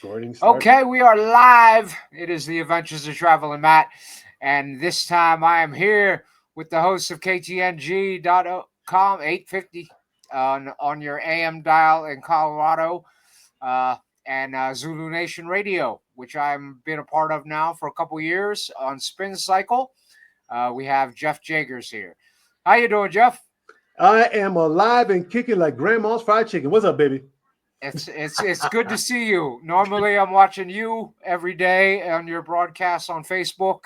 Okay, we are live. It is the Adventures of Travelin Matt, and this time I am here with the host of KTNG.com 850 on your AM dial in Colorado, and Zulu Nation Radio, which I've been a part of now for a couple years on Spincykil. We have Jeff Jaggers here. How you doing, Jeff? I am alive and kicking like grandma's fried chicken. What's up, baby? It's good to see you. Normally, I'm watching you every day on your broadcasts on Facebook,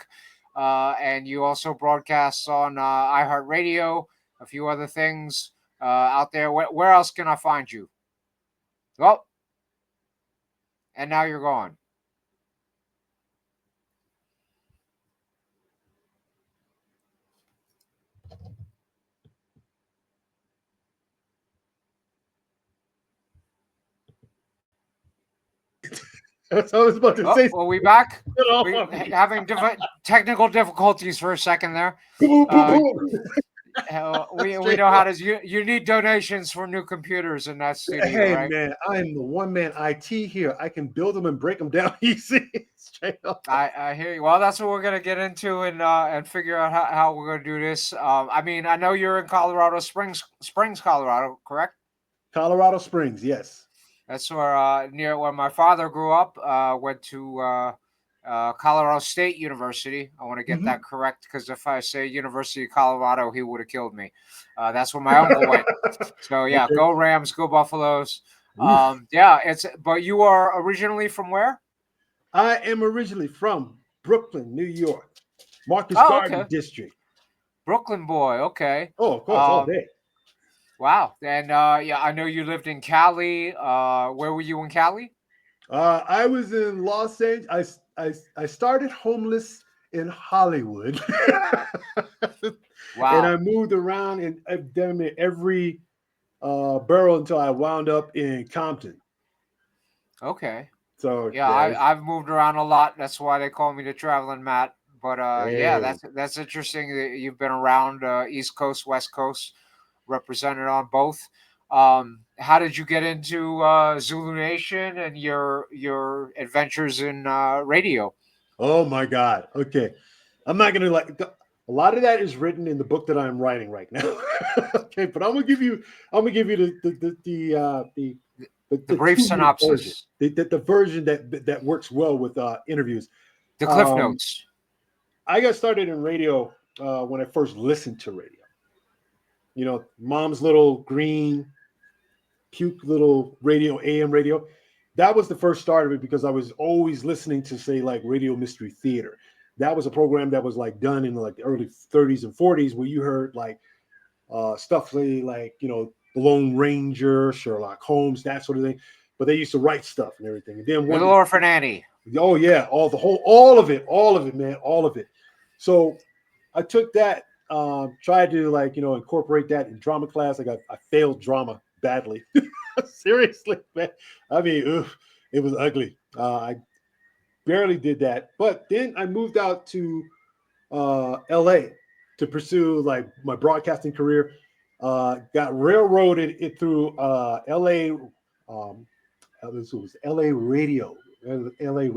and you also broadcast on iHeartRadio, a few other things out there. Where else can I find you? Well, and now you're gone. That's what I was about to say. Are we back? Having technical difficulties for a second there. We know how to. You need donations for new computers in that studio, hey, right? man, I am the one-man IT here. I can build them and break them down easy. Straight up. I hear you. Well, that's what we're gonna get into and figure out how we're gonna do this. I mean, I know you're in Colorado Springs, Colorado, correct? Colorado Springs, yes. That's where near where my father grew up. Went to Colorado State University. I want to get that correct because if I say University of Colorado, he would have killed me. That's where my uncle went. So yeah, okay. Go Rams, go Buffaloes. Yeah, but you are originally from where? I am originally from Brooklyn, New York, Marcus Garden District. Brooklyn boy, okay. Oh, of course, all day. Wow. And yeah, I know you lived in Cali. Where were you in Cali? I was in Los Angeles. I started homeless in Hollywood. Wow. And I moved around in every borough until I wound up in Compton. Okay. So yeah, I've moved around a lot. That's why they call me the Travelin Matt. But yeah, that's interesting that you've been around East Coast, West Coast, represented on both. How did you get into Zulu Nation and your adventures in radio? Oh my God. Okay. I'm not gonna a lot of that is written in the book that I'm writing right now. Okay, but I'm gonna give you the brief synopsis. The version that works well with interviews. The Cliff Notes. I got started in radio when I first listened to radio. You know, mom's little green puke little radio, AM radio. That was the first start of it because I was always listening to, say, like Radio Mystery Theater. That was a program that was like done in like the early 30s and 40s where you heard like stuff like, you know, The Lone Ranger, Sherlock Holmes, that sort of thing. But they used to write stuff and everything. And then Little Orphan Annie. Oh yeah, all of it, man, all of it. So I took that. Tried to incorporate that in drama class. I failed drama badly. Seriously, man. I mean, it was ugly. I barely did that. But then I moved out to LA to pursue like my broadcasting career. Got railroaded it through LA. This was LA Radio. LA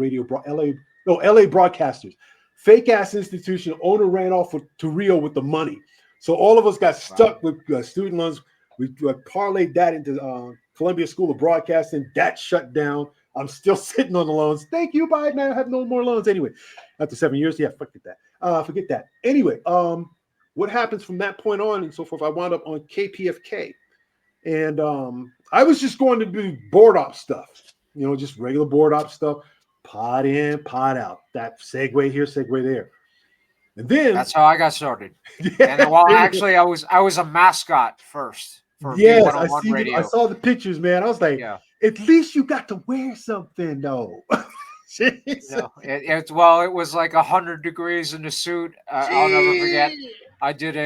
Broadcasters. Fake ass institution. Owner ran off to Rio with the money. So all of us got stuck with student loans. We parlayed that into Columbia School of Broadcasting. That shut down. I'm still sitting on the loans. Thank you, Biden. I have no more loans anyway. After 7 years, yeah, forget that. Anyway, what happens from that point on and so forth? I wound up on KPFK, and I was just going to do board op stuff. You know, just regular board op stuff. Pod in, pod out. That segue here, segue there. And then that's how I got started. Yeah, and actually, I was a mascot first. Yes, I saw the pictures, man. I was like, at least you got to wear something, though. No, it was like 100 degrees in the suit. I'll never forget. I did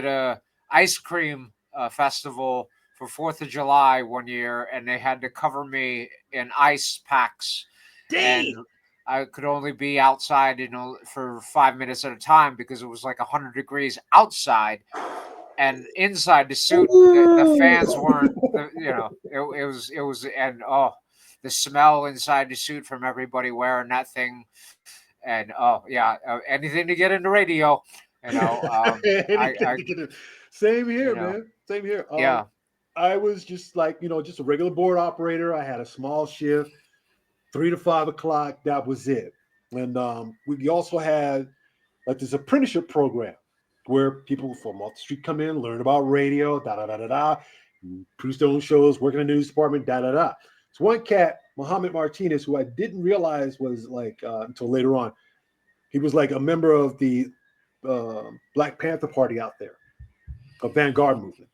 a ice cream festival for 4th of July one year, and they had to cover me in ice packs. Dang. And I could only be outside, for 5 minutes at a time because it was like 100 degrees outside, and inside the suit, the fans weren't. It was, and the smell inside the suit from everybody wearing that thing. And oh yeah, anything to get into radio, you know. I Same you here, know, man. Same here. yeah. I was just like, just a regular board operator. I had a small shift, 3 to 5 o'clock. That was it. And we also had like this apprenticeship program where people from off the street come in, learn about radio, da da da da da, produce their own shows, work in the news department, da da da. So one cat, Muhammad Martinez, who I didn't realize was like until later on, he was like a member of the Black Panther Party out there, a vanguard movement.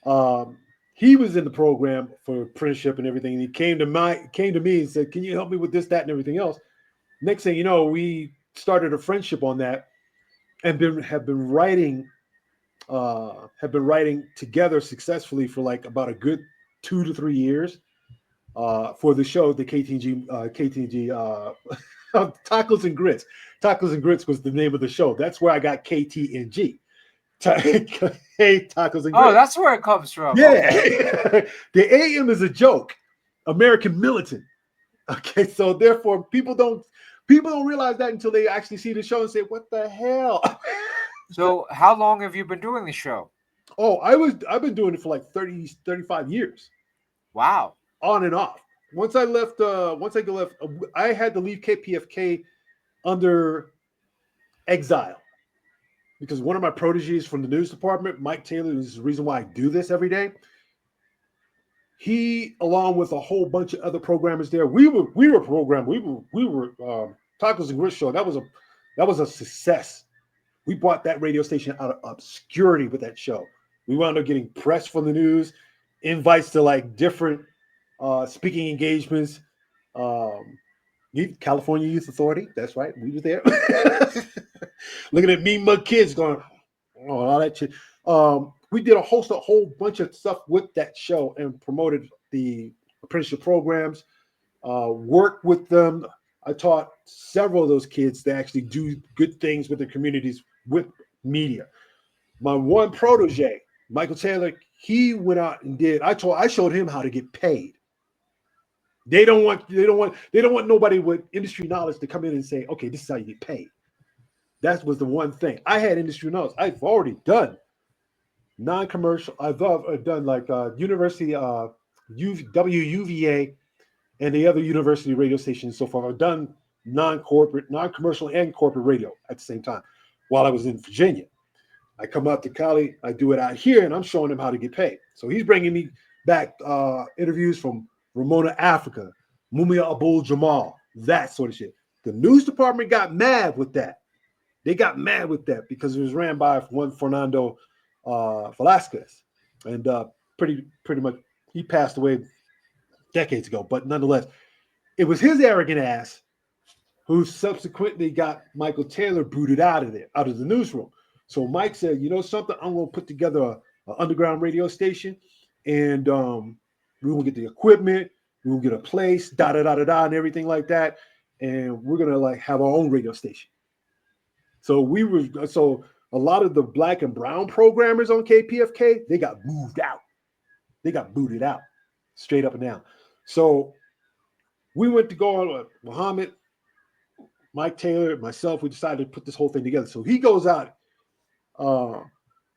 Um, he was in the program for apprenticeship and everything. And he came to me and said, "Can you help me with this, that, and everything else?" Next thing you know, we started a friendship on that, and have been writing together successfully for like about a good 2 to 3 years for the show, the KTNG Tacos and Grits. Tacos and Grits was the name of the show. That's where I got KTNG. Hey, Tacos and Grits. Oh, that's where it comes from. Yeah. Okay. The AM is a joke. American militant. Okay, so therefore people don't realize that until they actually see the show and say, "What the hell?" So how long have you been doing the show? Oh, I've been doing it for like 35 years. Wow. On and off. Once I left, I had to leave KPFK under exile because one of my proteges from the news department, Mike Taylor, is the reason why I do this every day. He, along with a whole bunch of other programmers there, we were programmed. We were Tacos and Grits show. That was a success. We brought that radio station out of obscurity with that show. We wound up getting press from the news, invites to like different speaking engagements. California Youth Authority. That's right. We were there. Looking at me, mug kids going, oh, all that shit. We did a whole bunch of stuff with that show and promoted the apprenticeship programs, worked with them. I taught several of those kids to actually do good things with their communities with media. My one protege, Michael Taylor, he went out and I showed him how to get paid. They don't want nobody with industry knowledge to come in and say, "Okay, this is how you get paid." That was the one thing. I had industry knowledge. I've already done non-commercial. I've done like university WUVA and the other university radio stations so far. I've done non-corporate, non-commercial, and corporate radio at the same time while I was in Virginia. I come out to Cali, I do it out here, and I'm showing him how to get paid. So he's bringing me back interviews from Ramona Africa, Mumia Abul Jamal, that sort of shit. The news department got mad with that. They got mad with that because it was ran by one Fernando Velasquez. And pretty much he passed away decades ago. But nonetheless, it was his arrogant ass who subsequently got Michael Taylor booted out of the newsroom. So Mike said, "You know something? I'm going to put together an underground radio station, and we will get the equipment, we will get a place, da da da da da, and everything like that, and we're gonna like have our own radio station." So a lot of the black and brown programmers on KPFK, they got moved out, they got booted out, straight up and down. So we went to go on Muhammad, Mike Taylor, myself. We decided to put this whole thing together. So he goes out.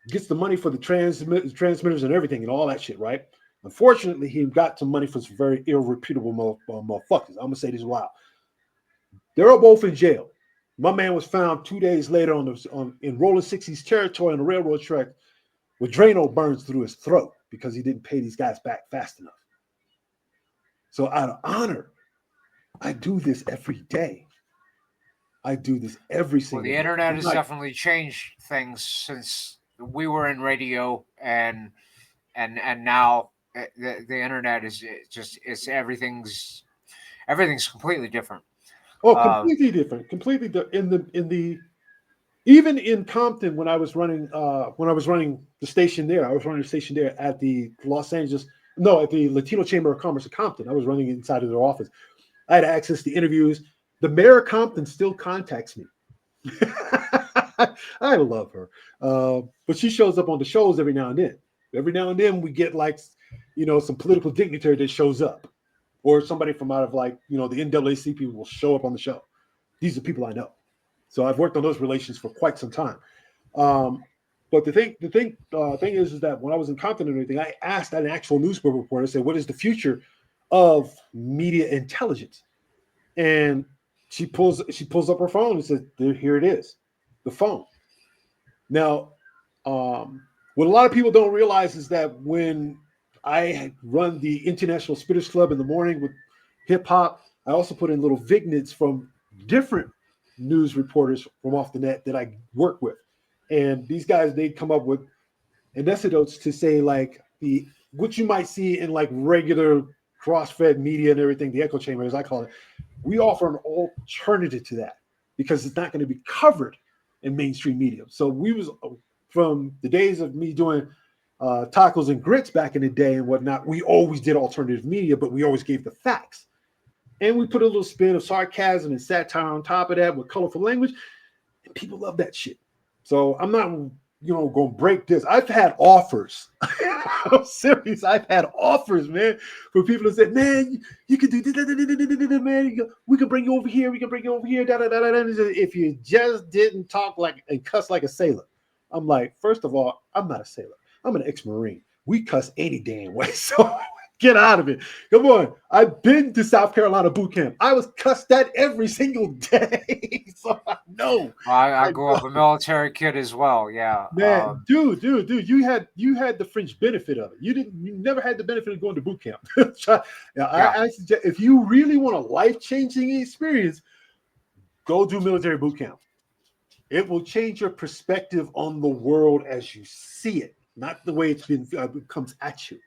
Gets the money for the transmitters and everything and all that shit, right? Unfortunately, he got some money for some very irreputable motherfuckers. I'm gonna say this loud. They're all both in jail. My man was found 2 days later in Rolling 60s territory on the railroad track with Drano burns through his throat because he didn't pay these guys back fast enough. So out of honor, I do this every day. I do this every single day. The internet has definitely changed things since we were in radio, and now the internet is everything's completely different. Oh, completely different. Completely even in Compton when I was running the station there. I was running a station there at the at the Latino Chamber of Commerce of Compton. I was running inside of their office. I had access to interviews. The mayor of Compton still contacts me. I love her. But she shows up on the shows every now and then. Every now and then we get like, some political dignitary that shows up or somebody from out of like, the NAACP will show up on the show. These are people I know. So I've worked on those relations for quite some time. But the thing is that when I was in Compton and everything, I asked an actual newspaper reporter, I said, what is the future of media intelligence? And she pulls up her phone and says, here it is, the phone. Now, what a lot of people don't realize is that when I run the International Spitters Club in the morning with hip hop, I also put in little vignettes from different news reporters from off the net that I work with. And these guys, they come up with anecdotes to say like what you might see in like regular cross-fed media and everything, the echo chamber, as I call it. We offer an alternative to that because it's not going to be covered in mainstream media. So we was from the days of me doing tacos and grits back in the day and whatnot, we always did alternative media, but we always gave the facts. And we put a little spin of sarcasm and satire on top of that with colorful language. And people love that shit. So I'm not, going to break this. I've had offers. I'm serious. I've had offers, man, for people to say, man, you can do this, man. We can bring you over here. We can bring you over here. If you just didn't talk like and cuss like a sailor. I'm like, first of all, I'm not a sailor. I'm an ex-Marine. We cuss any damn way. So get out of it. Come on. I've been to South Carolina boot camp. I was cussed at every single day. So I know. I grew up a military kid as well. Yeah. Man, dude, you had the fringe benefit of it. You never had the benefit of going to boot camp. I suggest if you really want a life-changing experience, go do military boot camp. It will change your perspective on the world as you see it, not the way it comes at you.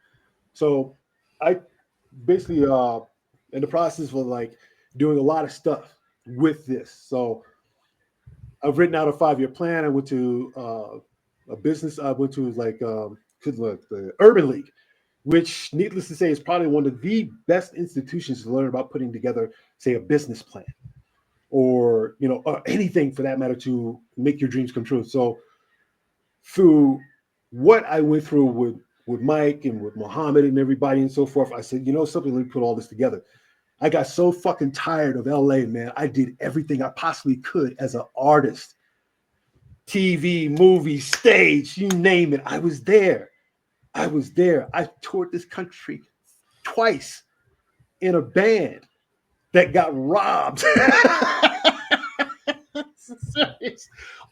So I basically in the process of like doing a lot of stuff with this. So I've written out a 5-year plan. I went to a business. I went to the Urban League, which needless to say is probably one of the best institutions to learn about putting together, say, a business plan or anything for that matter to make your dreams come true. So through what I went through with Mike and with Muhammad and everybody and so forth, I said, something, let me put all this together. I got so fucking tired of LA, man. I did everything I possibly could as an artist. TV, movie, stage, you name it. I was there. I toured this country twice in a band that got robbed.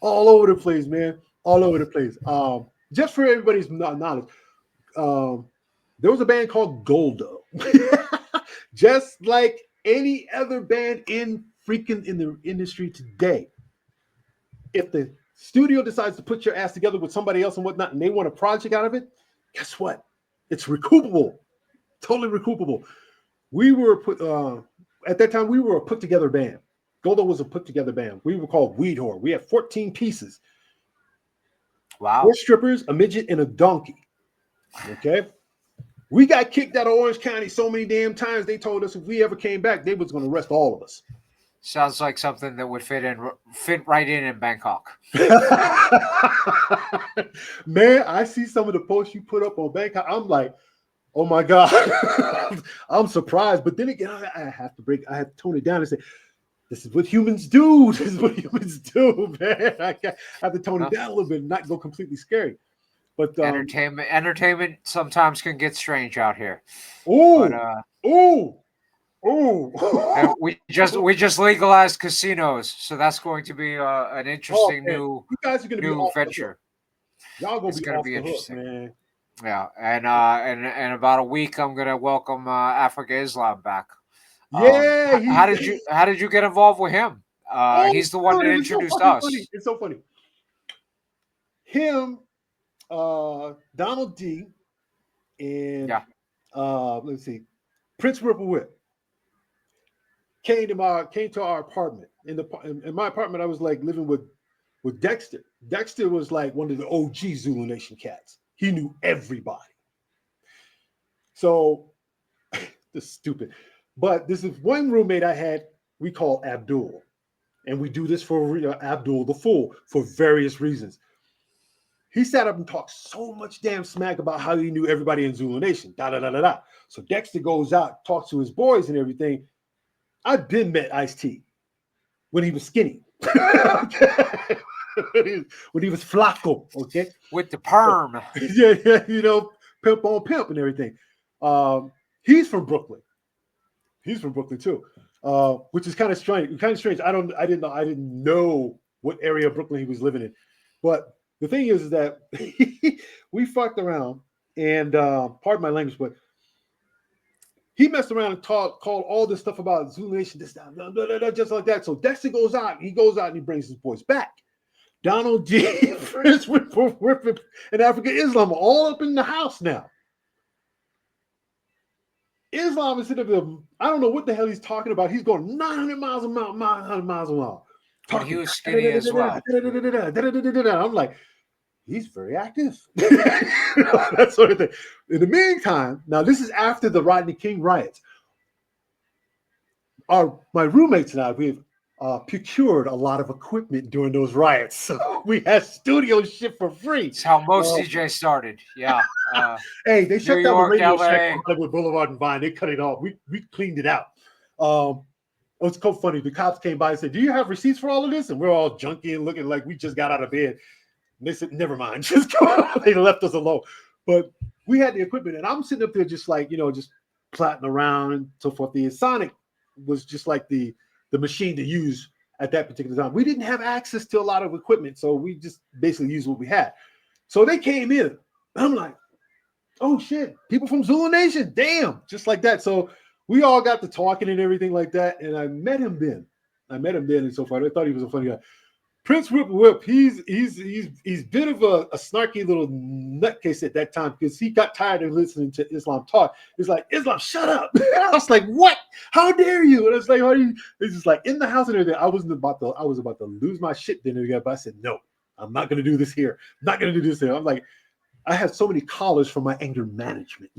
All over the place, man. All over the place. Just for everybody's knowledge, there was a band called Goldo. Just like any other band in the industry today. If the studio decides to put your ass together with somebody else and whatnot, and they want a project out of it, guess what? It's recoupable. Totally recoupable. We were at that time, we were a put together band. Goldo was a put together band. We were called Weed Whore. We had 14 pieces. Wow. 4 strippers, a midget, and a donkey. Okay. We got kicked out of Orange County so many damn times. They told us if we ever came back, they was going to arrest all of us. Sounds like something that would fit right in Bangkok. Man, I see some of the posts you put up on Bangkok. I'm like, oh my God. I'm surprised. But then again, I have to tone it down and say, this is what humans do. This is what humans do, man. I have to tone it down a little bit and not go completely scary. But entertainment sometimes can get strange out here. Oh. we just legalized casinos, so that's going to be an interesting new venture. Y'all gonna be interesting, man. Yeah, and in about a week, I'm gonna welcome Africa Islam back. Yeah. How did you get involved with him? He's the one that introduced us. Funny. It's so funny. Him, Donald D, and let's see, Prince Ripple Whip came to our apartment. In my apartment, I was like living with Dexter. Dexter was like one of the OG Zulu Nation cats. He knew everybody. So this is stupid. But this is one roommate I had, we call Abdul. And we do this for Abdul the Fool for various reasons. he sat up and talked so much damn smack about how he knew everybody in Zulu Nation. Da da da da da. So Dexter goes out, talks to his boys and everything. I've been met Ice-T when he was skinny. when he was flaco, okay? With the perm. Yeah, pimp on pimp and everything. He's from Brooklyn. He's from Brooklyn too, which is kind of strange. I didn't know what area of Brooklyn he was living in, but the thing is that we fucked around, and pardon my language, but he messed around and called all this stuff about Zulu Nation, this, that, blah, blah, blah, just like that. So Dexter goes out and he brings his boys back. Donald G, Prince Rip, and African Islam are all up in the house now. Islam is sitting there, I don't know what the hell he's talking about. He's going 900 miles a mile, 900 miles an hour. He was skinny as well. I'm like, he's very active. That sort of thing. In the meantime, now this is after the Rodney King riots. My roommates and I, we've procured a lot of equipment during those riots. So we had studio shit for free. That's how most DJs started. Yeah. Hey, they shut down the Radio Shack on LA. Hollywood Boulevard and Vine. They cut it off. We cleaned it out. It was so funny. The cops came by and said, "Do you have receipts for all of this?" And we're all junky and looking like we just got out of bed. And they said, "Never mind, just go out." They left us alone. But we had the equipment, and I'm sitting up there just like, just plotting around and so forth. The Sonic was just like the machine to use at that particular time. We didn't have access to a lot of equipment, so we just basically used what we had. So they came in. I'm like, oh shit, people from Zulu Nation, damn, just like that. So we all got to talking and everything like that, and I met him then and so forth. I thought he was a funny guy. Prince Whip, he's bit of a snarky little nutcase at that time because he got tired of listening to Islam talk. He's like, "Islam, shut up." I was like, "What? How dare you?" And I was like, "How do you?" It's just like in the house and everything. I was about to lose my shit then again, but I said, "No, I'm not going to do this here. I'm not going to do this here." I'm like, I have so many collars from my anger management.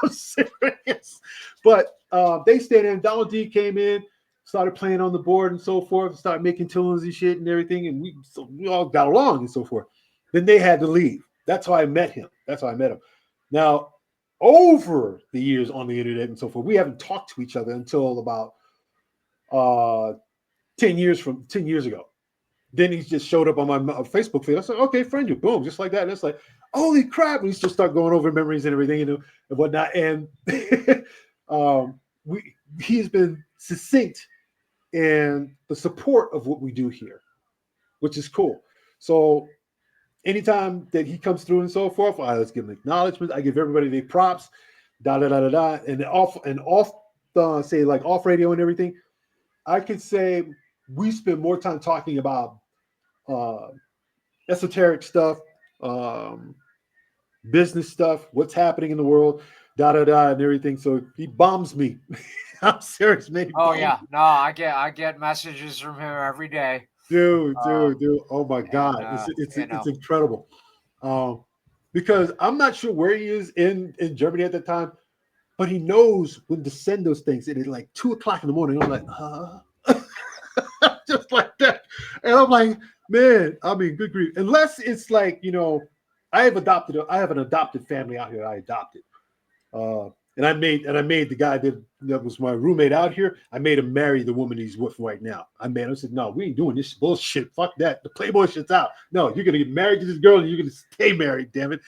I'm serious. But they stayed in. Donald D came in, started playing on the board and so forth, started making tunes and shit and everything, and we all got along and so forth. Then they had to leave. That's how I met him. Now, over the years on the internet and so forth, we haven't talked to each other until about 10 years ago. Then he just showed up on my Facebook feed. I said, "Okay, friend you." Boom, just like that. And it's like, holy crap. We just start going over memories and everything, and whatnot. And he's been succinct in the support of what we do here, which is cool. So anytime that he comes through and so forth, let's give him acknowledgement. I give everybody their props, da da da da da. And off say like off radio and everything, I could say we spend more time talking about esoteric stuff, business stuff, what's happening in the world, da da da, and everything. So he bombs me. I'm serious, man. Oh yeah, no, I get messages from him every day. Dude. Oh my God, it's incredible. Because I'm not sure where he is in Germany at that time, but he knows when to send those things. And it's like 2:00 in the morning. I'm like, just like that, and I'm like, man, I mean, good grief. Unless it's like, I have an adopted family out here. I adopted. And I made the guy that was my roommate out here, I made him marry the woman he's with right now. I said, "No, we ain't doing this bullshit. Fuck that. The Playboy shit's out. No, you're gonna get married to this girl and you're gonna stay married, damn it."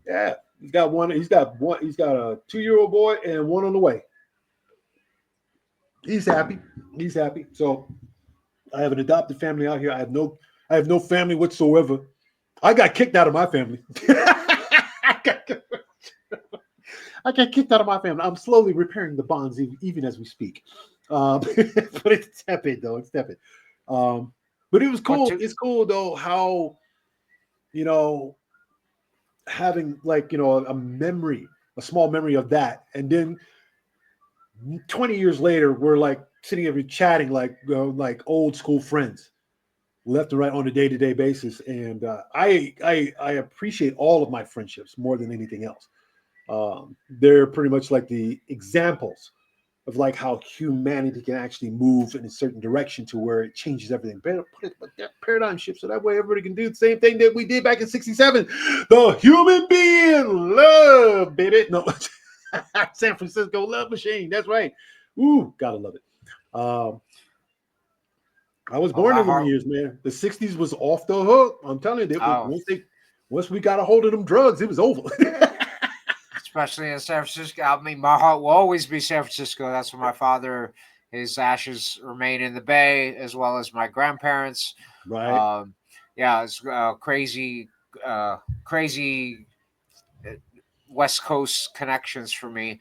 Yeah. He's got a 2-year-old boy and one on the way. He's happy. So I have an adopted family out here. I have no family whatsoever. I got kicked out of my family. I got kicked out of my family. I'm slowly repairing the bonds even as we speak. But it's tepid, though. It's tepid. But it was cool. It's cool, though, how, having like, a small memory of that. And then 20 years later, we're like sitting here chatting like old school friends, left and right on a day-to-day basis. And I appreciate all of my friendships more than anything else. They're pretty much like the examples of like how humanity can actually move in a certain direction to where it changes everything. Better put it that paradigm shift so that way everybody can do the same thing that we did back in '67. The human being love, baby. No, San Francisco love machine. That's right. Ooh, gotta love it. I was born my in them heart. years, man. The '60s was off the hook. I'm telling you, Oh, once we got a hold of them drugs, it was over. especially in San Francisco. I mean, my heart will always be San Francisco. That's where my father, his ashes remain in the Bay, as well as my grandparents. Right. Yeah, it's crazy, crazy West Coast connections for me.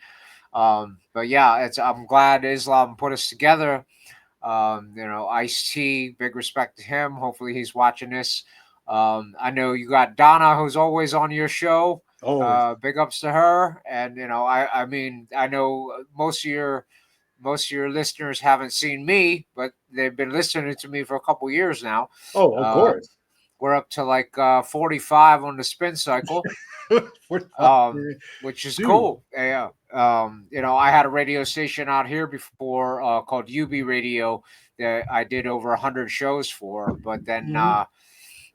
But yeah, I'm glad Islam put us together. Ice-T, big respect to him. Hopefully he's watching this. I know you got Donna, who's always on your show. Always. Big ups to her. And I mean, I know most of your listeners haven't seen me, but they've been listening to me for a couple years now. Oh, of course. We're up to like 45 on the Spincykil. Which is Dude. cool. Yeah. I had a radio station out here before called UB Radio that I did over 100 shows for, but then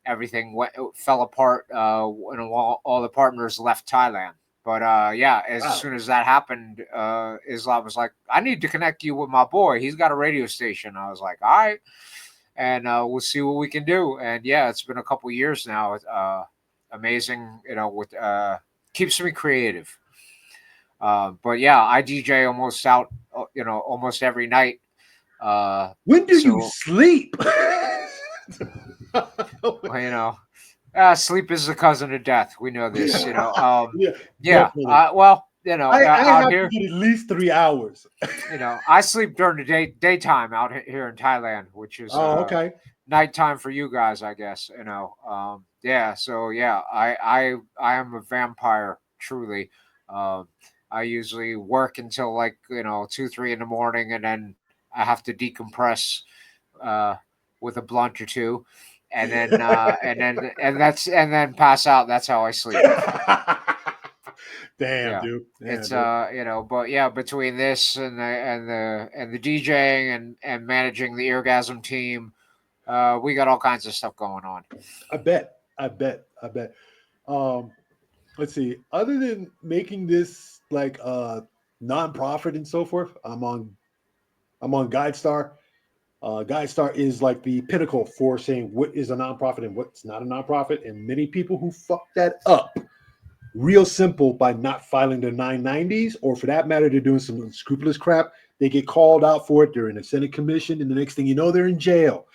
everything fell apart when all the partners left Thailand. But as soon as that happened, Islam was like, I need to connect you with my boy. He's got a radio station. I was like, all right. And we'll see what we can do. And yeah, it's been a couple years now. Amazing, with keeps me creative. But yeah, I DJ almost every night. When do you sleep? Sleep is the cousin of death. We know this. I have to get at least 3 hours. I sleep during the daytime out here in Thailand, which is okay. Nighttime for you guys, I guess. I am a vampire, truly. I usually work until 2-3 in the morning, and then I have to decompress with a blunt or two, and then and then pass out. That's how I sleep. Damn, dude. It's but yeah, between this and the DJing and managing the Eargasm team, we got all kinds of stuff going on. I bet. Let's see. Other than making this like nonprofit and so forth, I'm on GuideStar. GuideStar is like the pinnacle for saying what is a nonprofit and what's not a nonprofit. And many people who fuck that up real simple by not filing their 990s, or for that matter, they're doing some unscrupulous crap. They get called out for it. They're in a Senate commission, and the next thing you know, they're in jail.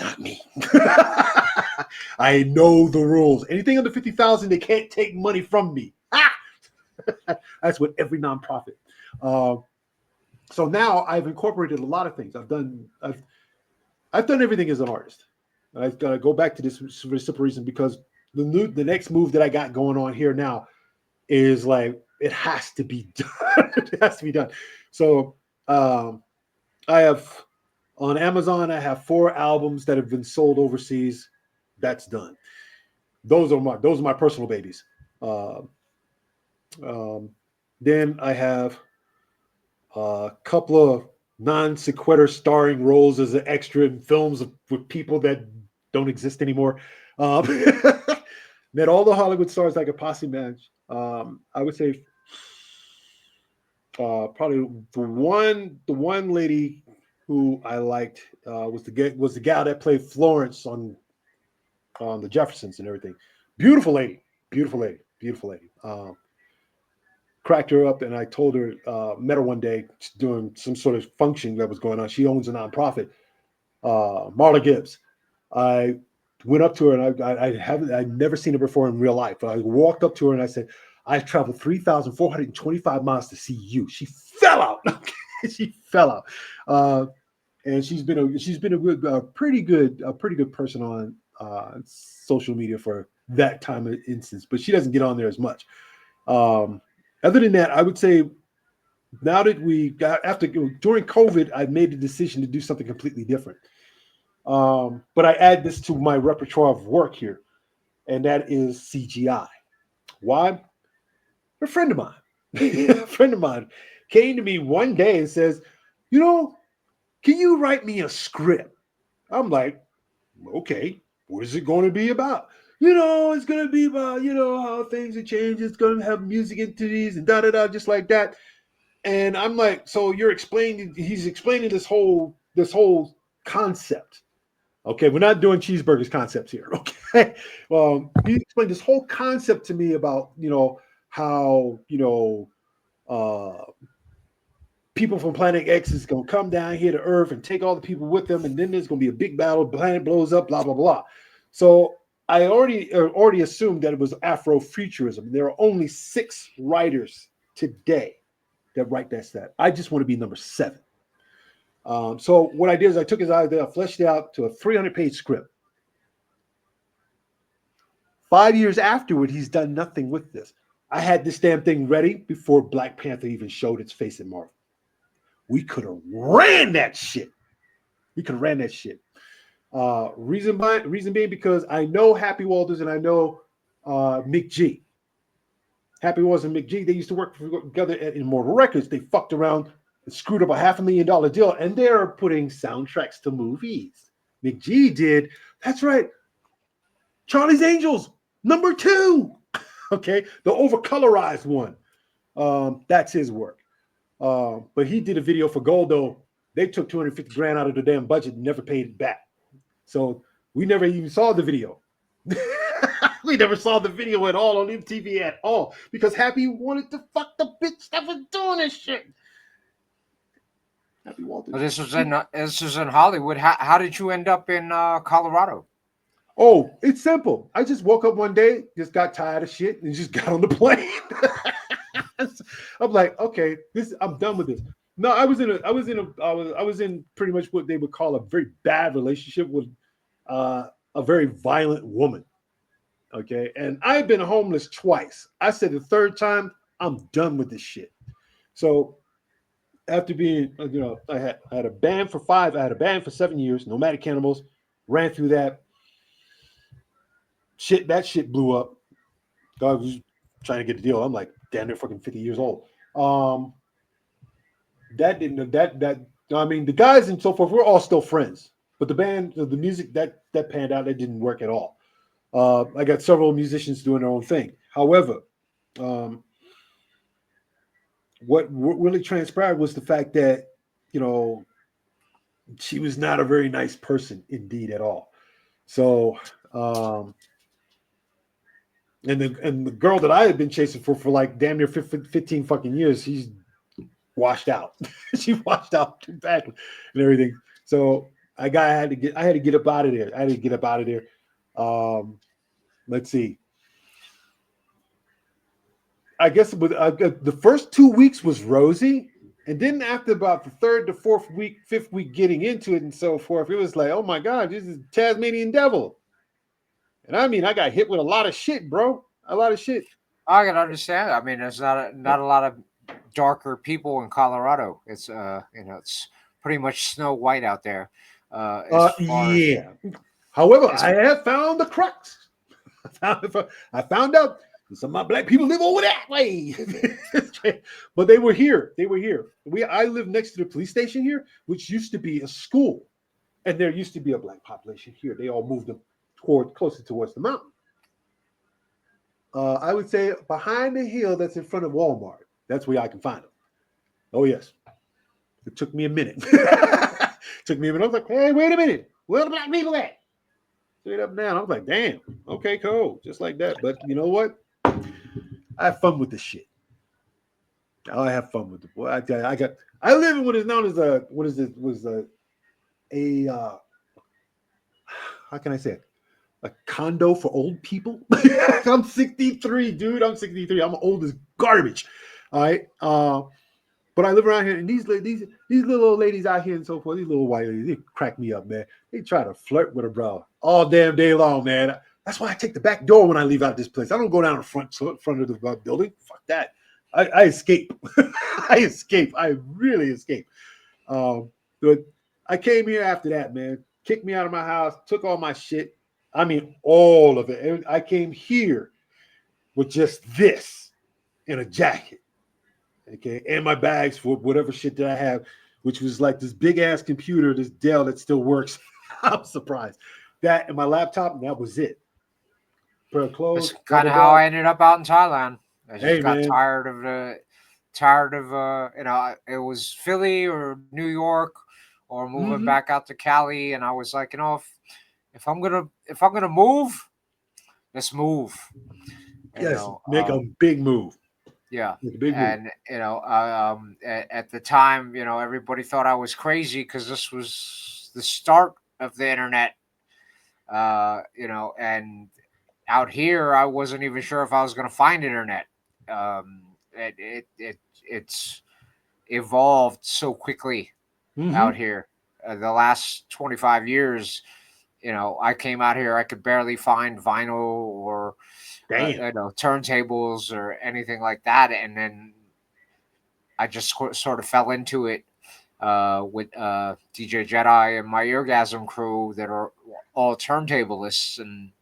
Not me. I know the rules. Anything under 50,000, they can't take money from me. That's what every nonprofit. So now I've incorporated a lot of things. I've done everything as an artist. I've got to go back to this for a simple reason, because the next move that I got going on here now is like, it has to be done. It has to be done. So I have on Amazon, I have 4 albums that have been sold overseas. That's done. Those are my personal babies. Then I have a couple of non sequitur starring roles as an extra in films with people that don't exist anymore. Met all the Hollywood stars I could possibly manage. I would say probably the one lady who I liked was the gal that played Florence on the Jeffersons and everything. Beautiful lady. Cracked her up, and I told her, met her one day doing some sort of function that was going on. She owns a nonprofit, Marla Gibbs. I went up to her, and I'd never seen her before in real life. I walked up to her and I said, I've traveled 3,425 miles to see you. She fell out. She fell out. And she's been a pretty good person on social media for that time of instance, but she doesn't get on there as much. Other than that, I would say now that during COVID, I made the decision to do something completely different. But I add this to my repertoire of work here, and that is CGI. Why? A friend of mine came to me one day and says, you know, can you write me a script? I'm like, okay, what is it going to be about? It's going to be about, how things have changed. It's going to have music entities and da-da-da, just like that. And I'm like, so he's explaining this whole concept. Okay, we're not doing cheeseburgers concepts here. Okay. He explained this whole concept to me about, how, uh, people from Planet X is going to come down here to Earth and take all the people with them, and then there's going to be a big battle. Planet blows up, blah blah blah. So I already assumed that it was Afrofuturism. There are only 6 writers today that write that stat. I just want to be number 7. So what I did is I took his idea, fleshed it out to a 300-page script. 5 years afterward, he's done nothing with this. I had this damn thing ready before Black Panther even showed its face in Marvel. We could have ran that shit. Reason being because I know Happy Walters and I know Mick G. Happy Walters and Mick G, they used to work together at Immortal Records. They fucked around and screwed up a $500,000 deal, and they're putting soundtracks to movies. Mick G did. That's right. Charlie's Angels, #2. Okay, the overcolorized one. That's his work. But he did a video for Goldo. They took $250,000 out of the damn budget and never paid it back. So we never even saw the video. We never saw the video at all on MTV at all because Happy wanted to fuck the bitch that was doing this shit. Happy Walters. Well, this was in Hollywood. How did you end up in Colorado? Oh, it's simple. I just woke up one day, just got tired of shit, and just got on the plane. I'm like, okay, I'm done with this. No, I was in pretty much what they would call a very bad relationship with a very violent woman. Okay, and I've been homeless twice. I said the third time, I'm done with this shit. So after being, I had a band for 5. I had a band for 7 years. Nomadic Cannibals, ran through that. That shit blew up. I was trying to get the deal. I'm like, damn, they're fucking 50 years old. That didn't. I mean, the guys and so forth, we're all still friends. But the band, the music that panned out, that didn't work at all. I got several musicians doing their own thing. However, what really transpired was the fact that, she was not a very nice person indeed at all. So, and the girl that I had been chasing for like damn near 15 fucking years, she's washed out. She washed out too bad and everything. So I had to get up out of there. Let's see. I guess the first 2 weeks was rosy, and then after about the 3rd to 4th week, 5th week getting into it and so forth, it was like, oh my God, this is Tasmanian devil. And I mean, I got hit with a lot of shit, bro. A lot of shit. I can understand. I mean, there's not a lot of darker people in Colorado. It's it's pretty much Snow White out there. Yeah. However, I have found the crux. I found out some of my black people live over that way. But they were here. I live next to the police station here, which used to be a school. And there used to be a black population here. They all moved them closer towards the mountain. I would say behind the hill that's in front of Walmart. That's where I can find them. Oh, yes. It took me a minute. I was like, hey, wait a minute. Where are the black people at? Straight up and down. I was like, damn. Okay, cool. Just like that. But you know what? I have fun with this shit. I have fun with it. Boy, I live in what is known as how can I say it? A condo for old people. I'm 63, dude. I'm 63. I'm old as garbage. All right. But I live around here, and these little old ladies out here and so forth, these little white ladies, they crack me up, man. They try to flirt with a bro all damn day long, man. That's why I take the back door when I leave out this place. I don't go down the front of the building. Fuck that. I escape. I really escape. But I came here after that, man. Kicked me out of my house, took all my shit. I mean, all of it. And I came here with just this in a jacket. okay, and my bags for whatever shit that I have, which was like this big ass computer, this Dell that still works. I'm surprised. That and my laptop, and that was it. Pair of That's clothes, kind rubber of how band. I ended up out in Thailand. I just Hey got man. tired of it was Philly or New York or moving Mm-hmm. back out to Cali, and I was like, if I'm gonna move, let's move. You Yes, know, make a big move. yeah, Make a big move. and at the time, everybody thought I was crazy because this was the start of the internet. And out here, I wasn't even sure if I was going to find internet. It's evolved so quickly Mm-hmm. out here. The last 25 years, I came out here, I could barely find vinyl or Damn. turntables or anything like that, and then I just sort of fell into it with DJ Jedi and my Eargasm crew that are all turntablists, and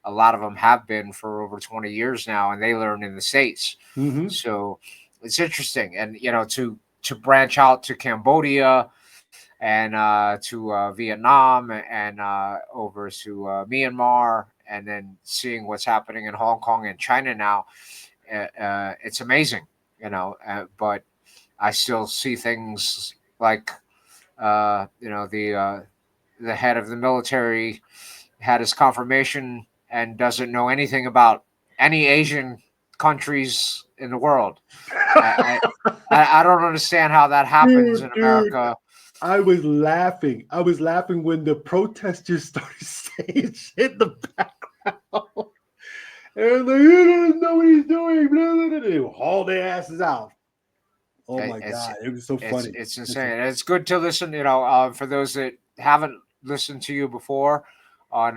a lot of them have been for over 20 years now, and they learn in the States. Mm-hmm. So it's interesting. And, to branch out to Cambodia and to Vietnam and over to Myanmar, and then seeing what's happening in Hong Kong and China now, it's amazing, but I still see things like, the head of the military had his confirmation and doesn't know anything about any Asian countries in the world. I don't understand how that happens in Dude, America. I was laughing. I was laughing when the protesters started saying shit in the background. And like, he doesn't know what he's doing. Blah, blah, blah. They haul their asses out. Oh my It's god, it was so funny. it's insane. And it's good to listen. For those that haven't listened to you before on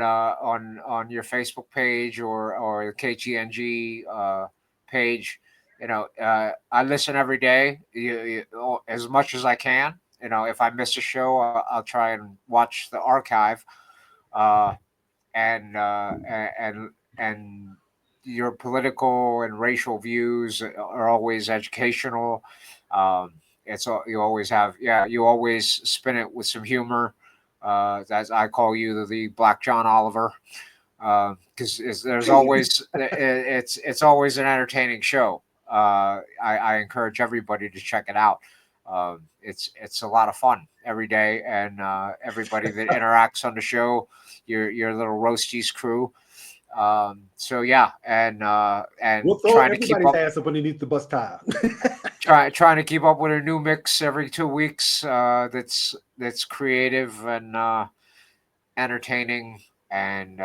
your Facebook page or the KTNG page. I listen every day, as much as I can. If I miss a show, I'll try and watch the archive. Uh, and your political and racial views are always educational. You always have, yeah, you always spin it with some humor. As I call you, the Black John Oliver, because there's always it's always an entertaining show. I encourage everybody to check it out. It's a lot of fun every day, and everybody that interacts on the show, your little roasties crew. So yeah, and We'll throw trying to keep everybody's up, ass up underneath the bus tire. trying to keep up with a new mix every 2 weeks. That's creative and entertaining and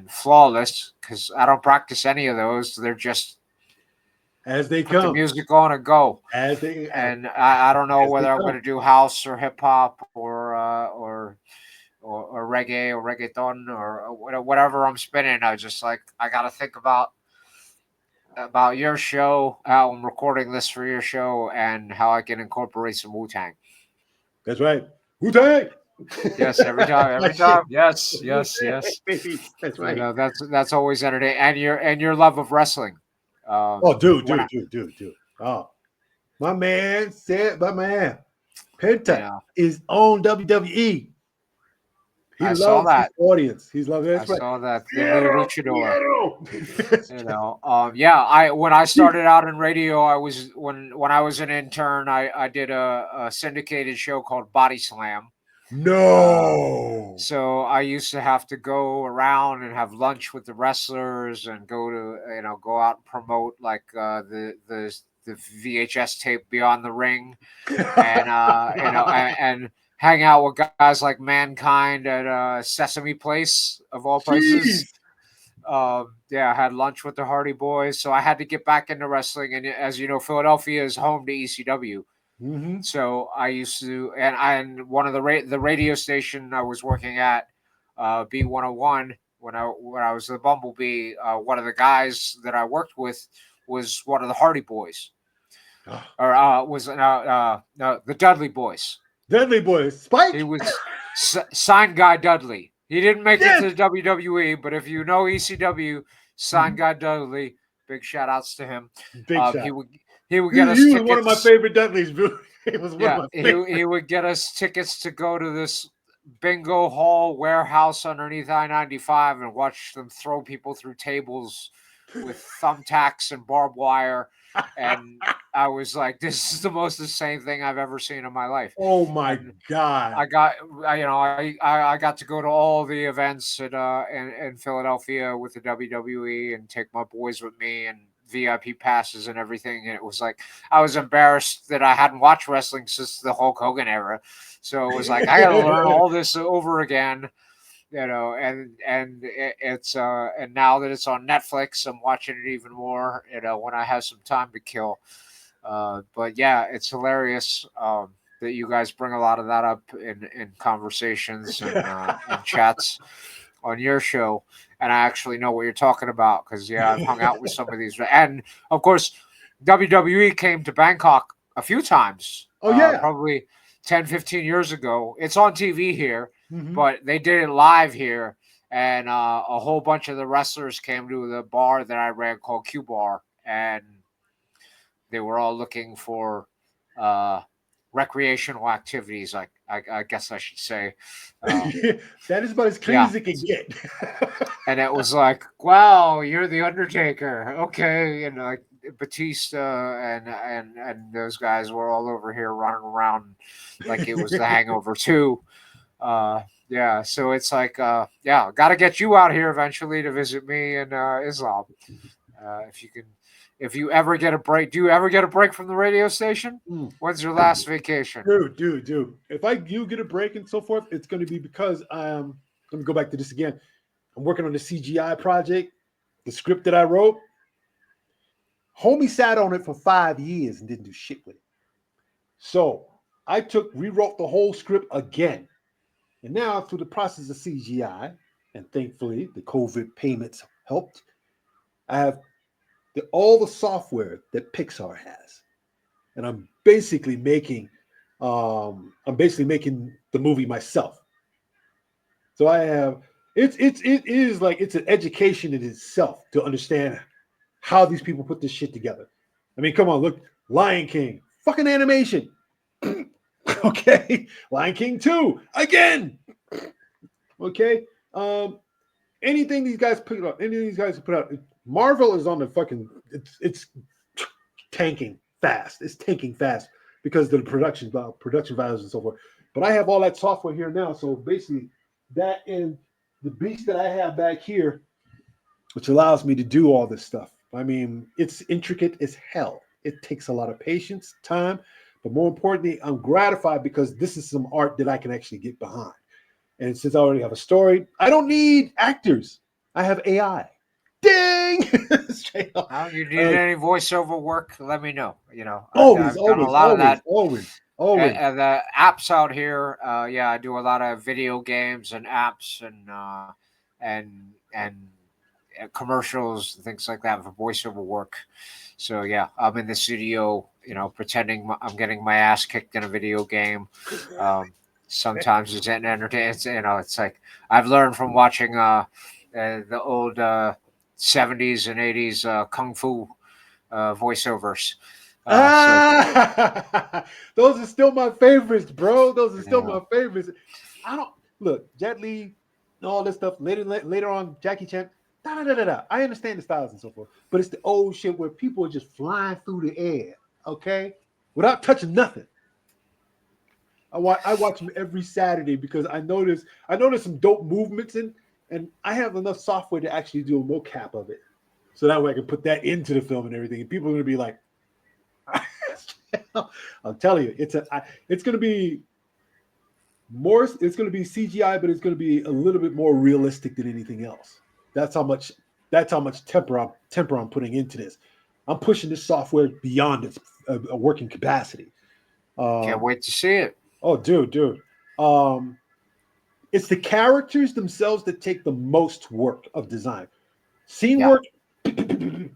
flawless, because I don't practice any of those. They're just As they put the come. music on and go. As they And I don't know as they whether I'm going come. to do house or hip hop or reggae or reggaeton or whatever I'm spinning. I just like, I got to think about your show, how I'm recording this for your show, and how I can incorporate some Wu Tang. That's right. Wu-Tang! Yes, every time, My every shit. time. Yes, yes, Wu-Tang, yes. baby. That's right. That's always entertaining, and your love of wrestling. Oh, dude, When I, dude. Oh, my man said, my man, you Penta know, is on WWE. He I saw loves his that. audience. He's loving. I That's right. saw that the new Fiero, luchador. Fiero. That's right. Yeah. I when I started out in radio, I was when I was an intern, I did a syndicated show called Body Slam. No. So I used to have to go around and have lunch with the wrestlers and go out and promote like the VHS tape Beyond the Ring, and and hang out with guys like Mankind at Sesame Place of all places. Jeez. Yeah, I had lunch with the Hardy Boys, so I had to get back into wrestling. And as you know, Philadelphia is home to ECW. Mm-hmm. So I used to, and one of the radio station I was working at, B101, when I was the Bumblebee, one of the guys that I worked with was one of the Hardy Boys, or was no, the Dudley Boys. Deadly Boy. Spike? He was signed guy Dudley. He didn't make it Yes. to the WWE, but if you know ECW, signed guy Dudley, big shout outs to him. Big He shot. would he would He get us was tickets. one of my favorite Dudleys, bro. He was one of my he favorites. he would get us tickets to go to this bingo hall warehouse underneath I-95 and watch them throw people through tables with thumbtacks and barbed wire. And I was like, this is the most insane thing I've ever seen in my life. Oh my And God. I got, I got to go to all the events in Philadelphia with the WWE and take my boys with me and VIP passes and everything. And it was like, I was embarrassed that I hadn't watched wrestling since the Hulk Hogan era. So it was like, I got to learn all this over again, it's and now that it's on Netflix, I'm watching it even more, when I have some time to kill. But yeah, it's hilarious. That you guys bring a lot of that up in conversations and chats on your show, and I actually know what you're talking about because I've hung out with some of these, and of course, WWE came to Bangkok a few times. Oh yeah. Probably 10, 15 years ago. It's on TV here, Mhm. but they did it live here, and a whole bunch of the wrestlers came to the bar that I ran called Q Bar, and they were all looking for recreational activities. I guess I should say. That is about as clean Yeah. as it can get. And it was like, wow, you're the Undertaker, okay, and like Batista and those guys were all over here running around like it was the Hangover too. Yeah, so it's like, got to get you out here eventually to visit me in Islam. If you can, if you ever get a break, do you ever get a break from the radio station? When's your last vacation? Dude. If I do get a break and so forth, it's going to be because let me go back to this again. I'm working on the CGI project, the script that I wrote. Homie sat on it for 5 years and didn't do shit with it. So I rewrote the whole script again. And now through the process of CGI, and thankfully the COVID payments helped, I have all the software that Pixar has. And I'm basically making the movie myself. So I have it is like it's an education in itself to understand how these people put this shit together. I mean, come on, look, Lion King, fucking animation. Okay, Lion King 2 again. Okay, anything these guys put out, Marvel is on the fucking. It's tanking fast. It's tanking fast because of the production values and so forth. But I have all that software here now, so basically that and the beast that I have back here, which allows me to do all this stuff. I mean, it's intricate as hell. It takes a lot of patience, time, but more importantly, I'm gratified because this is some art that I can actually get behind. And since I already have a story, I don't need actors. I have AI. Ding! Straight up. You need any voiceover work? Let me know. Always, I've done a lot of that. always. And the apps out here, I do a lot of video games and apps and commercials, things like that for voiceover work. So yeah, I'm in the studio, pretending I'm getting my ass kicked in a video game. Sometimes it's an entertainment. It's like I've learned from watching the old 70s and 80s kung fu voiceovers. Those are still my favorites, bro. Those are still my favorites. I don't look Jet Li, all this stuff. Later on, Jackie Chan. I understand the styles and so forth, but it's the old shit where people are just flying through the air, okay, without touching nothing. I watch them every Saturday because I notice some dope movements and I have enough software to actually do a mocap of it, so that way I can put that into the film and everything. And people are gonna be like, I'm telling you, it's going to be more. It's going to be CGI, but it's going to be a little bit more realistic than anything else. That's how much temper I'm putting into this. I'm pushing this software beyond its a working capacity. Can't wait to see it. Oh, dude. It's the characters themselves that take the most work of design. Scene work,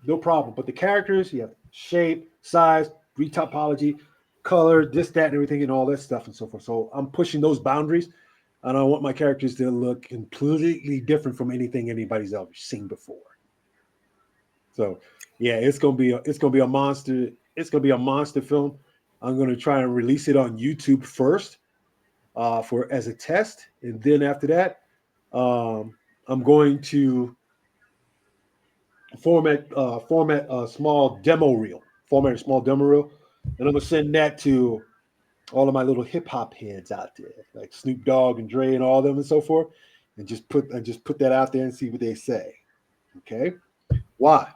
no problem. But the characters, you have shape, size, retopology, color, this, that, and everything, and all that stuff and so forth. So I'm pushing those boundaries, and I want my characters to look completely different from anything anybody's ever seen before. So, yeah, it's gonna be a monster. It's going to be a monster film. I'm going to try and release it on YouTube first for as a test, and then after that, I'm going to format a small demo reel, and I'm going to send that to all of my little hip hop heads out there, like Snoop Dogg and Dre and all of them and so forth, and just put that out there and see what they say. Okay, why?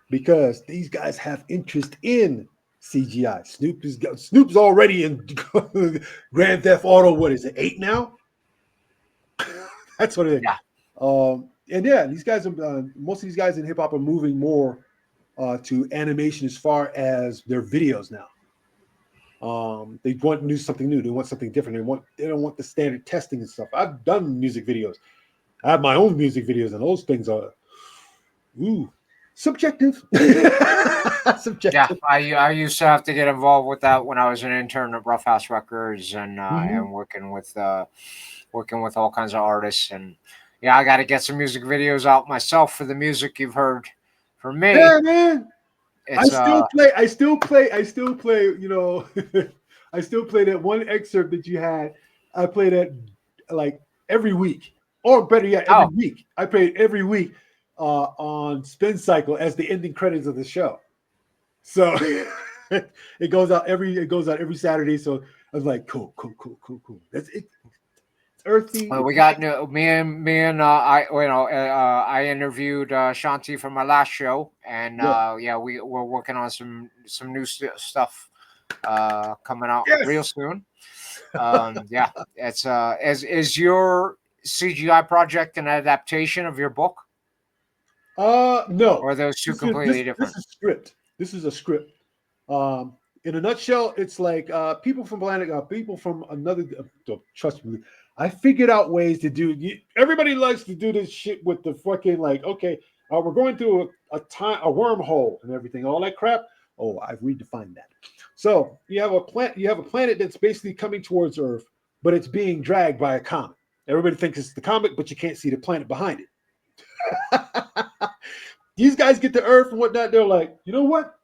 Because these guys have interest in CGI. Snoop's already in Grand Theft Auto. What is it, 8 now? That's what it is. Yeah. And yeah, these guys are most of these guys in hip hop are moving more to animation as far as their videos now. They want to do something new. They want something different. They don't want the standard testing and stuff. I've done music videos. I have my own music videos, and those things are subjective. Subjective. Yeah, I used to have to get involved with that when I was an intern at Rough House Records and working with all kinds of artists. And yeah, I got to get some music videos out myself for the music you've heard from me. Yeah, man. I still play. You know, I still play that one excerpt that you had. I play that like every week, or better yet, every week. I play it every week on Spincykil as the ending credits of the show. So it goes out every Saturday. So I was like, cool. That's it. It's earthy. Well, we got I interviewed Shanti for my last show, and we're working on some new stuff coming out real soon. It's is your CGI project an adaptation of your book? No. Or are those two completely different? This is a script. In a nutshell, it's like people from another. Trust me, I figured out ways to do. Everybody likes to do this shit with the fucking like. Okay, we're going through a wormhole and everything, all that crap. Oh, I've redefined that. So you have a planet that's basically coming towards Earth, but it's being dragged by a comet. Everybody thinks it's the comet, but you can't see the planet behind it. These guys get to Earth and whatnot. They're like, you know what?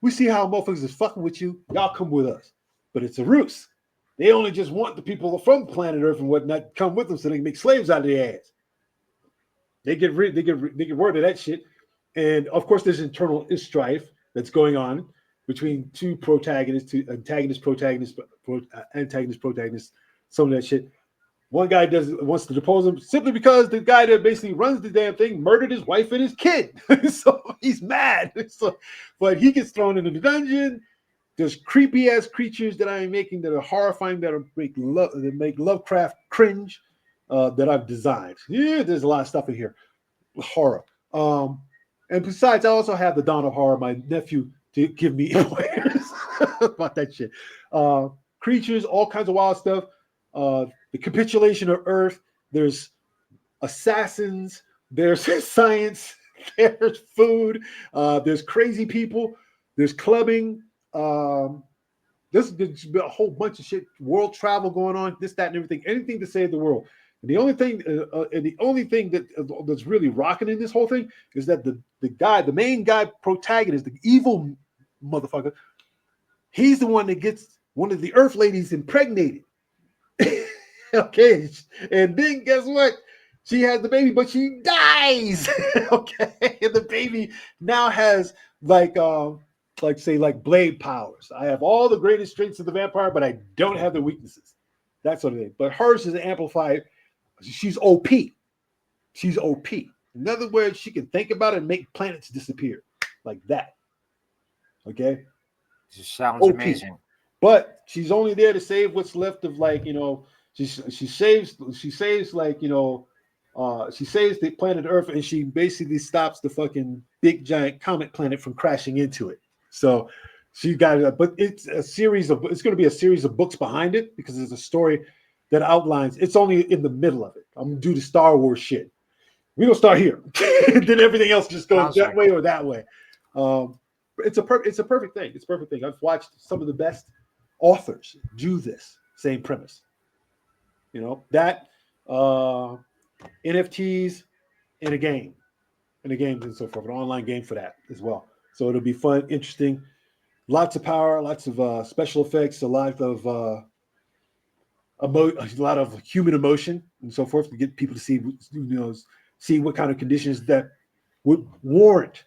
We see how motherfuckers is fucking with you. Y'all come with us. But it's a ruse. They only just want the people from planet Earth and whatnot to come with them so they can make slaves out of their ass. They get word of that shit. And of course, there's internal strife that's going on between two antagonist, protagonist, some of that shit. One guy wants to depose him simply because the guy that basically runs the damn thing murdered his wife and his kid. So he's mad. But he gets thrown into the dungeon. There's creepy ass creatures that I'm making that are horrifying, that make Lovecraft cringe, that I've designed. Yeah, there's a lot of stuff in here. Horror. And besides, I also have the Dawn of Horror, my nephew, to give me pointers about that shit. Creatures, all kinds of wild stuff. The capitulation of Earth. There's assassins. There's science. There's food. There's crazy people. There's clubbing. There's a whole bunch of shit. World travel going on. This, that, and everything. Anything to save the world. And the only thing that's really rocking in this whole thing is that the main guy protagonist, the evil motherfucker, he's the one that gets one of the Earth ladies impregnated. Okay, and then guess what? She has the baby, but she dies. Okay, and the baby now has like blade powers. I have all the greatest strengths of the vampire, but I don't have the weaknesses. That sort of thing. But hers is amplified. She's OP. She's OP. In other words, she can think about it and make planets disappear like that. Okay, this sounds OP. Amazing. But she's only there to save what's left of she saves the planet Earth, and she basically stops the fucking big giant comet planet from crashing into it. So she got but it's going to be a series of books behind it, because there's a story that outlines. It's only in the middle of it. I'm gonna do the Star Wars shit. We don't start here. Then everything else just goes that way or that way. It's a perfect thing. It's a perfect thing. I've watched some of the best authors do this same premise. That NFTs in a game and so forth, an online game for that as well. So it'll be fun, interesting. lots of power, lots of special effects, a lot of a lot of human emotion and so forth to get people to see what kind of conditions that would warrant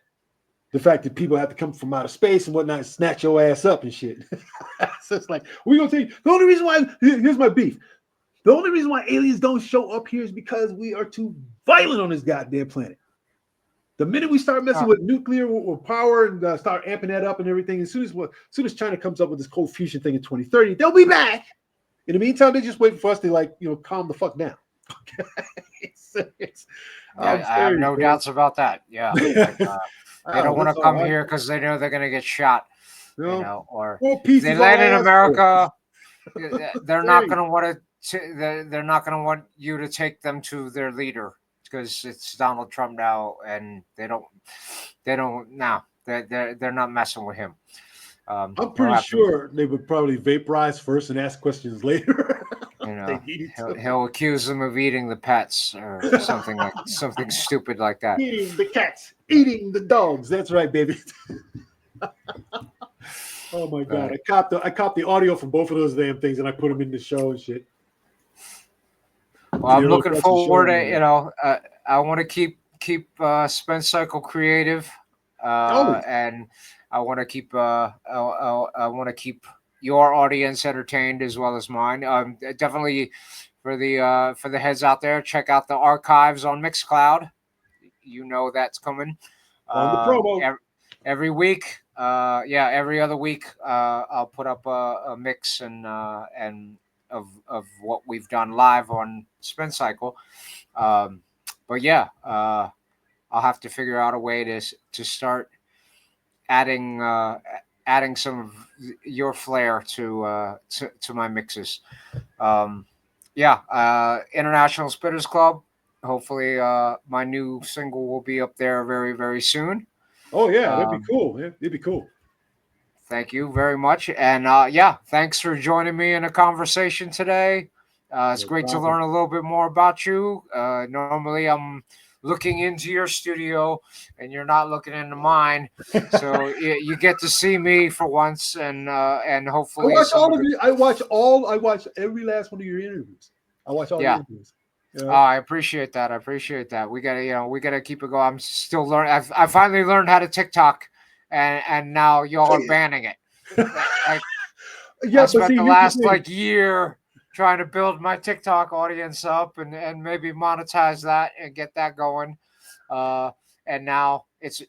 the fact that people have to come from outer space and whatnot and snatch your ass up and shit. So it's like, we're going to tell you, the only reason why, here's my beef. The only reason why aliens don't show up here is because we are too violent on this goddamn planet. The minute we start messing with nuclear or power and start amping that up and everything, as soon as China comes up with this cold fusion thing in 2030, they'll be back. In the meantime, they just wait for us to calm the fuck down. I have no doubts about that. Yeah, they don't want to come here because they know they're going to get shot. Or if they land in America, they're not going to want to. They're not going to want you to take them to their leader because it's Donald Trump now, and they don't. Now they're not messing with him. I'm pretty sure they would probably vaporize first and ask questions later. He'll accuse them of eating the pets or something something stupid like that. Eating the cats, eating the dogs. That's right, baby. Oh my god! Right. I copped the audio from both of those damn things, and I put them in the show and shit. Well, I'm looking forward to I want to keep Spincykil creative, and I want to keep your audience entertained as well as mine. Definitely for the heads out there, check out the archives on Mixcloud. That's coming on the promo every week. Every other week I'll put up a mix and of what we've done live on Spincykil. But yeah, I'll have to figure out a way to start adding some of your flair to my mixes. International Spitters Club. Hopefully, my new single will be up there very, very soon. Oh yeah, that'd be cool. Yeah, it'd be cool. Thank you very much, and thanks for joining me in a conversation today. It's great to learn a little bit more about you. Normally, I'm looking into your studio, and you're not looking into mine, so you get to see me for once, and hopefully, I watch every last one of your interviews. I watch all your interviews. I appreciate that. We gotta keep it going. I'm still learning. I finally learned how to TikTok, and now y'all are banning it. I spent the last year trying to build my TikTok audience up and maybe monetize that and get that going. And now it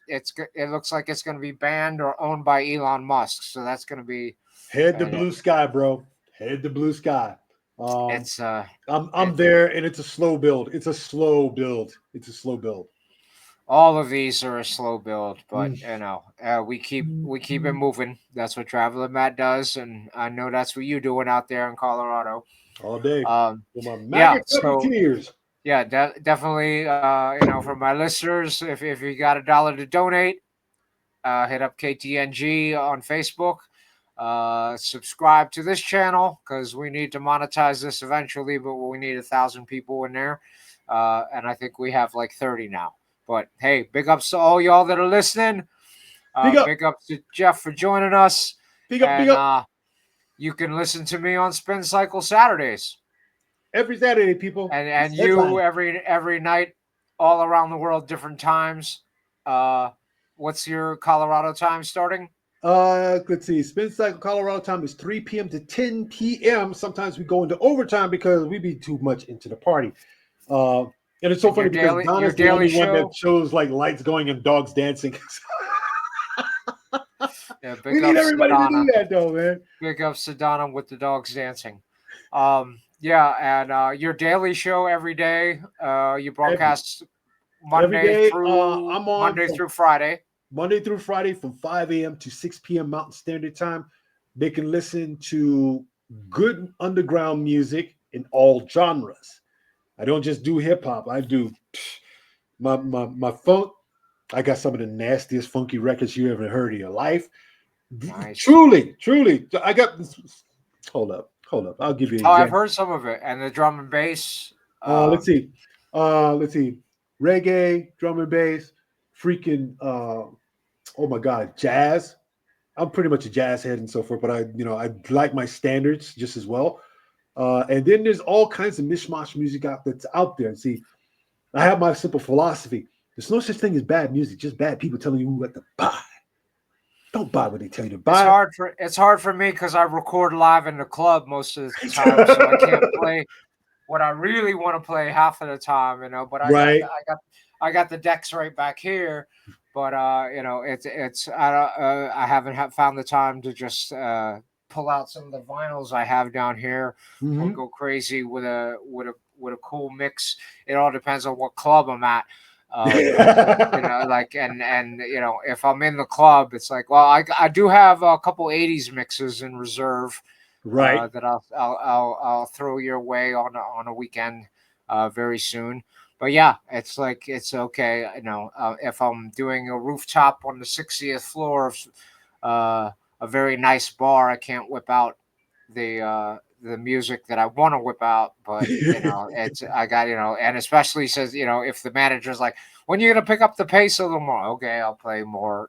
looks like it's going to be banned or owned by Elon Musk. So that's going to be head to blue sky, bro. Head to blue sky. I'm there, and it's a slow build. It's a slow build. All of these are a slow build, but we keep it moving. That's what Travelin Matt does, and I know that's what you're doing out there in Colorado all day. Definitely. For my listeners, if you got $1 to donate, hit up KTNG on Facebook. Subscribe to this channel because we need to monetize this eventually, but we need 1,000 people in there, and I think we have like 30 now. But hey, big ups to all y'all that are listening. Big ups to Jeff for joining us. Big up. You can listen to me on Spincykil Saturdays. Every Saturday, people. And you every night, all around the world, different times. What's your Colorado time starting? Let's see. Spincykil Colorado time is 3 p.m. to 10 p.m. Sometimes we go into overtime because we be too much into the party. And it's so funny because Donna's the only one that shows like lights going and dogs dancing. We need everybody to do that, though, man. Big ups to Donna with the dogs dancing. And your daily show every day. You broadcast Monday through Friday. Monday through Friday from 5 a.m. to 6 p.m. Mountain Standard Time. They can listen to good underground music in all genres. I don't just do hip hop. I do my funk. I got some of the nastiest funky records you ever heard in your life. Nice. Truly. I got this. Hold up. I'll give you. I've heard some of it, and the drum and bass. Let's see. Reggae, drum and bass, freaking. Oh my God, jazz. I'm pretty much a jazz head and so forth, but I like my standards just as well. And then there's all kinds of mishmash music that's out there. And see, I have my simple philosophy. There's no such thing as bad music, just bad people telling you what to buy. Don't buy what they tell you to buy. It's hard for me because I record live in the club most of the time, so I can't play what I really want to play half of the time, But Right. I got the decks right back here, but I haven't found the time to just pull out some of the vinyls I have down here or Mhm. go crazy with a cool mix. It all depends on what club I'm at. Like if I'm in the club, it's like, well, I do have a couple '80s mixes in reserve Right. that I'll throw your way on a weekend very soon. But yeah, it's like it's okay. If I'm doing a rooftop on the 60th floor of a very nice bar, I can't whip out the music that I want to whip out. But it's I got and especially says if the manager's like, when you gonna pick up the pace a little more? Okay, I'll play more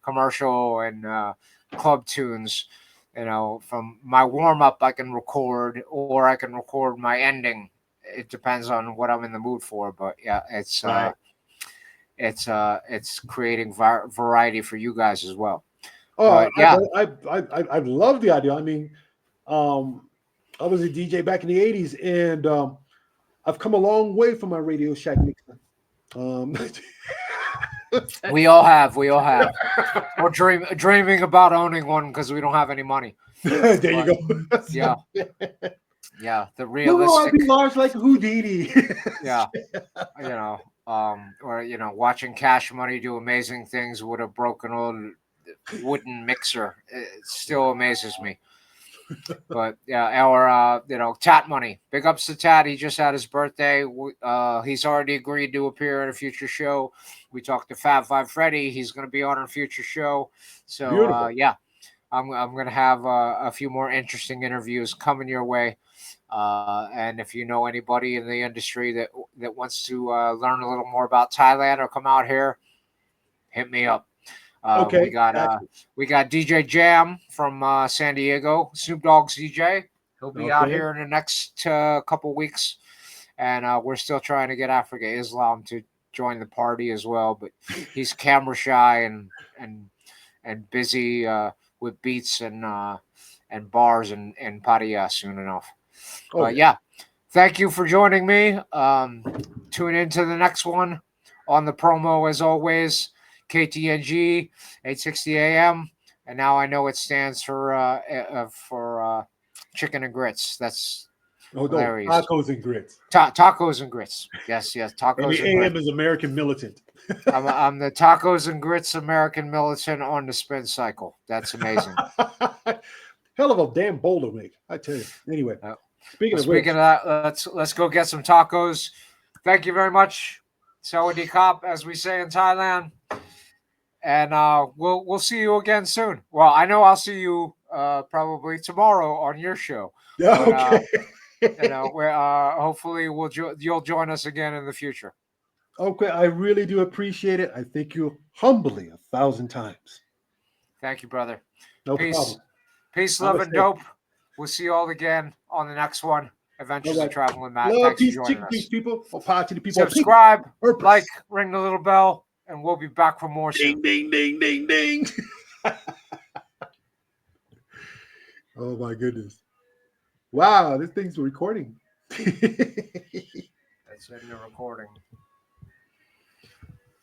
commercial and club tunes. From my warm up, I can record, or I can record my ending. It depends on what I'm in the mood for. But yeah, Right. it's creating variety for you guys as well. Oh, But yeah, I love the idea. I mean, I was a DJ back in the '80s, and I've come a long way from my Radio Shack mixer. Um, we all have. We all have. We're dreaming about owning one because we don't have any money. there you But go. yeah, yeah, the No, I'll realistic. be large like Houdini. Yeah, or watching Cash Money do amazing things with a broken old wooden mixer. It still amazes me. But yeah, our Tat Money. Big ups to Tat. He just had his birthday. He's already agreed to appear at a future show. We talked to Fab Five Freddy. He's going to be on a future show. So Beautiful. yeah, I'm going to have a few more interesting interviews coming your way. And if you know anybody in the industry that wants to learn a little more about Thailand or come out here, hit me up. Okay, gotcha. We got DJ Jam from San Diego, Snoop Dogg's DJ. He'll be out Okay. here in the next couple weeks, and we're still trying to get Africa Islam to join the party as well. But he's camera shy and busy with beats and bars and Paria soon enough. Oh But yeah. yeah, thank you for joining me. Tune in to the next one on the promo as always. KTNG 860 AM, and now I know it stands for chicken and grits. That's Oh no, hilarious. tacos and grits. Tacos and grits. Yes, And the tacos and grits. AM is American militant. I'm the tacos and grits American militant on the spin cycle. That's amazing. Hell of a damn bowl to make, I tell you. Anyway, Uh, speaking of Speaking which, of that, let's go get some tacos. Thank you very much, Sawadee Kop, as we say in Thailand. And we'll see you again soon. Well, I know I'll see you probably tomorrow on your show, yeah, but okay. where hopefully you'll join us again in the future. Okay, I really do appreciate it. I thank you humbly 1,000 times. Thank you, brother. No Peace, problem. peace, love, and Namaste. dope. We'll see you all again on the next one. All Adventures of right. Travelin Matt. Love, Thanks for peace, joining chicken, peace, us. people. Or power to the people. Subscribe, like, Purpose. ring the little bell, and we'll be back for more soon. Ding, ding, ding, ding, ding. Oh my goodness. Wow, this thing's recording. That's in the recording.